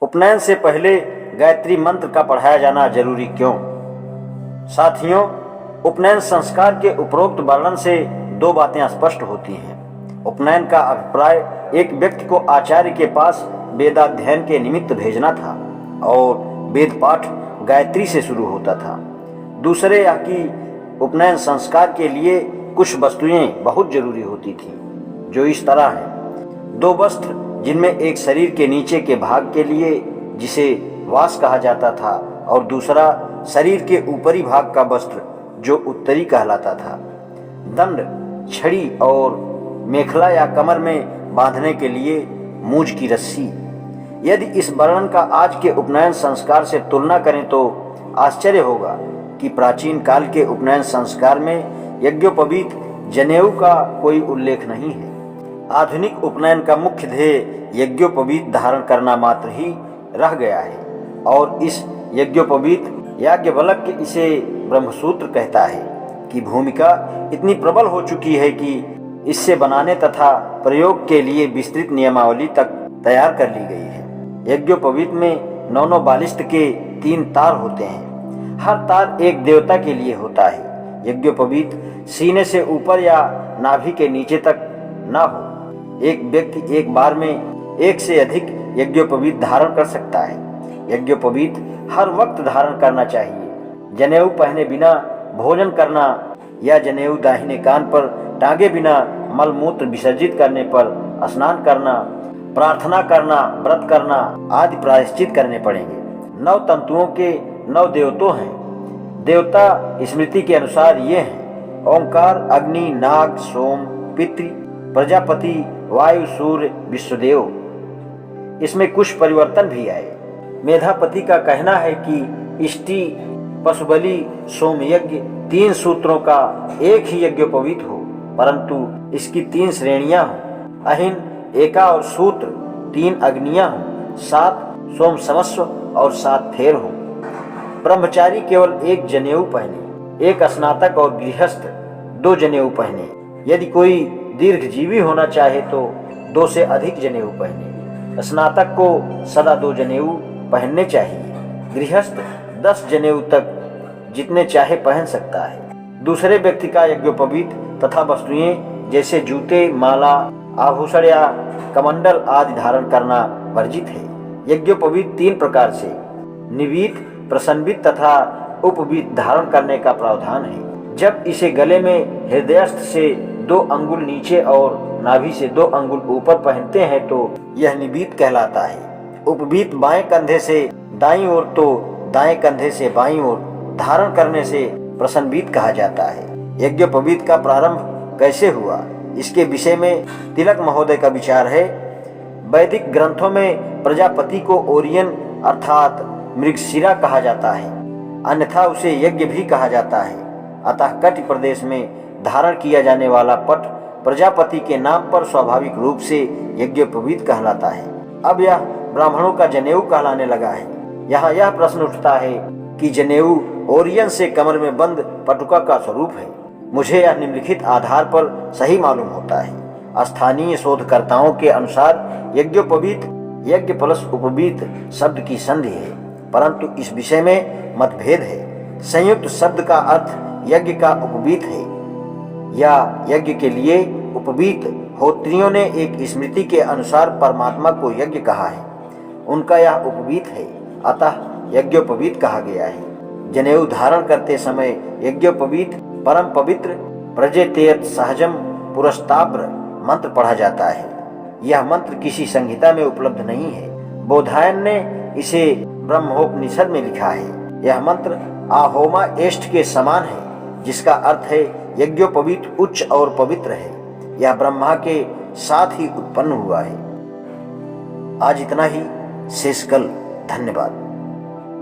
उपनयन से पहले गायत्री मंत्र का पढ़ाया जाना जरूरी क्यों? साथियों, उपनयन संस्कार के उपरोक्त वर्णन से दो बातें स्पष्ट होती हैं। उपनयन का अभिप्राय एक व्यक्ति को आचार्य के पास वेदाध्ययन के निमित्त भेजना था और वेद पाठ गायत्री से शुरू होता था। दूसरे यह कि उपनयन संस्कार के लिए कुछ वस्तुएं बहुत जरूरी होती थीं, जो इस तरह हैं। 2 वस्त्र, जिनमें एक शरीर के नीचे के भाग के लिए, जिसे वास कहा जाता था, और दूसरा शरीर के ऊपरी भाग का वस्त्र, जो उत्तरी कहलाता था। दंड, छड़ी और मेखला या कमर में बांधने के लिए मूंज की रस्सी। यदि इस वर्णन का आज के उपनयन संस्कार से तुलना करें तो आश्चर्य होगा कि प्राचीन काल के उपनयन संस्कार में यज्ञोपवीत जनेऊ का कोई उल्लेख नहीं है। आधुनिक उपनयन का मुख्य ध्येय यज्ञोपवीत धारण करना मात्र ही रह गया है और इस यज्ञोपवीत याज्ञवल्क्य इसे ब्रह्मसूत्र कहता है कि भूमिका इतनी प्रबल हो चुकी है कि इससे बनाने तथा प्रयोग के लिए विस्तृत नियमावली तक तैयार कर ली गई है। यज्ञोपवीत में 9 बालिष्ठ के 3 तार होते हैं। हर तार एक देवता के लिए होता है। यज्ञोपवीत सीने से ऊपर या नाभि के नीचे तक न हो। एक व्यक्ति एक बार में एक से अधिक यज्ञोपवीत धारण कर सकता है। यज्ञोपवीत हर वक्त धारण करना चाहिए। जनेऊ पहने बिना भोजन करना या जनेऊ दाहिने कान पर टांगे बिना मलमूत्र विसर्जित करने पर स्नान करना, प्रार्थना करना, व्रत करना आदि प्रायश्चित करने पड़ेंगे। 9 तंतुओं के 9 देवतो हैं। देवता स्मृति के अनुसार ये हैं: ओंकार, अग्नि, नाग, सोम, पितृ, प्रजापति, वायु, सूर्य, विश्वदेव। इसमें कुछ परिवर्तन भी आए। मेधापति का कहना है कि इष्टि, पशुबलि, सोमयज्ञ 3 सूत्रों का एक ही यज्ञोपवीत हो, परंतु इसकी 3 श्रेणियां हों। अहिन, एका और सूत्र, 3 अग्नियां हों, 7 सोम समस्व और 7 फेर हों। ब्रह्मचारी केवल 1 जनेऊ पहने, 1 स्नातक और गृहस्थ 2 जनेऊ पहने। यदि कोई दीर्घजीवी होना चाहे तो 2 से अधिक जनेऊ पहने। स्नातक को सदा 2 जनेऊ पहनने चाहिए। गृहस्थ 10 जनेऊ तक जितने चाहे पहन सकता है। दूसरे व्यक्ति का यज्ञोपवीत तथा वस्तुएं जैसे जूते, माला, आभूषण या कमंडल आदि धारण करना वर्जित है। यज्ञोपवीत 3 प्रकार से निवीत, प्रसन्वित तथा उपवीत धारण करने का प्रावधान है। जब इसे गले में हृदयस्थ से 2 अंगुल नीचे और नाभि से 2 अंगुल ऊपर पहनते हैं तो यह निवीत कहलाता है। उपवीत बाएं कंधे से दाईं ओर तो दाएं कंधे से बाईं ओर धारण करने से प्रसन्नवीत कहा जाता है। यज्ञोपवीत का प्रारंभ कैसे हुआ, इसके विषय में तिलक महोदय का विचार है। वैदिक ग्रंथों में प्रजापति को ओरियन अर्थात मृगशिरा कहा जाता है, अन्यथा उसे यज्ञ भी कहा जाता है। अतः कटि प्रदेश में धारण किया जाने वाला पट प्रजापति के नाम पर स्वाभाविक रूप से यज्ञोपवीत कहलाता है। अब यह ब्राह्मणों का जनेऊ कहलाने लगा है। यहाँ यह प्रश्न उठता है कि जनेऊ ओरियन से कमर में बंद पटुका का स्वरूप है। मुझे यह निम्नलिखित आधार पर सही मालूम होता है। स्थानीय शोधकर्ताओं के अनुसार यज्ञोपवीत यज्ञ प्लस उपवीत शब्द की संधि है, परंतु इस विषय में मतभेद है। संयुक्त शब्द का अर्थ यज्ञ का उपवीत है या यज्ञ के लिए उपवीत। होत्रियों ने एक स्मृति के अनुसार परमात्मा को यज्ञ कहा है, उनका यह उपवीत है, अतः यज्ञोपवीत कहा गया है। जनेऊ धारण करते समय यज्ञोपवीत परम पवित्र प्रजेतेयत सहजम पुरस्ताब्र मंत्र पढ़ा जाता है। यह मंत्र किसी संहिता में उपलब्ध नहीं है। बोधायन ने इसे ब्रह्मोपनिषद में लिखा है। यह मंत्र आहोमा एष्ठ के समान है, जिसका अर्थ है यज्ञोपवीत उच्च और पवित्र है। यह ब्रह्मा के साथ ही उत्पन्न हुआ है। आज इतना ही, शेष कल। धन्यवाद।